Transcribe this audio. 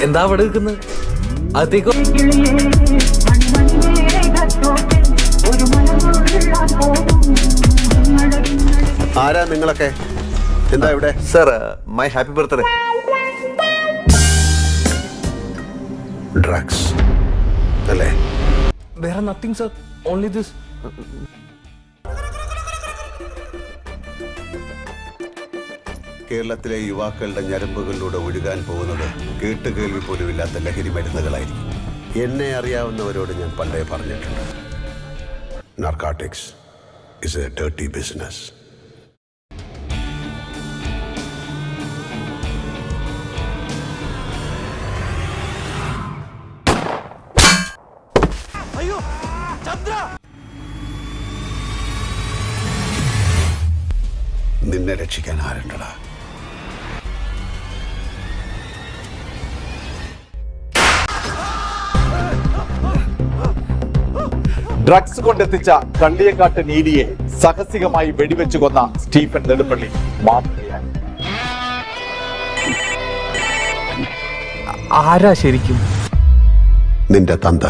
എന്താ അവിടെ നിൽക്കുന്നത്? അകത്തേക്കോ? ആരാ നിങ്ങളൊക്കെ? എന്താ ഇവിടെ? Sir, my happy birthday. Drugs അല്ലേ? വേറെ നത്തിങ് സർ, ഓൺലി ദിസ്. കേരളത്തിലെ യുവാക്കളുടെ ഞരമ്പുകളിലൂടെ ഒഴുകാൻ പോകുന്നത് കേട്ടുകേൾവി പോലുമില്ലാത്ത ലഹരി മരുന്നുകളായിരിക്കും. എന്നെ അറിയാവുന്നവരോട് ഞാൻ പണ്ടേ പറഞ്ഞിട്ടുണ്ട്, narcotics is A dirty business. നിന്നെ രക്ഷിക്കാൻ ആരുണ്ടടാ? ഡ്രഗ്സ് കൊണ്ടെത്തിച്ച കള്ളിയങ്കാട്ട് നീലിയെ സാഹസികമായി വെടിവെച്ചു കൊന്ന സ്റ്റീഫൻ നെടുമ്പള്ളി മാതൃകയായി. ആരാ ശരിക്കും? നിന്റെ തന്ത.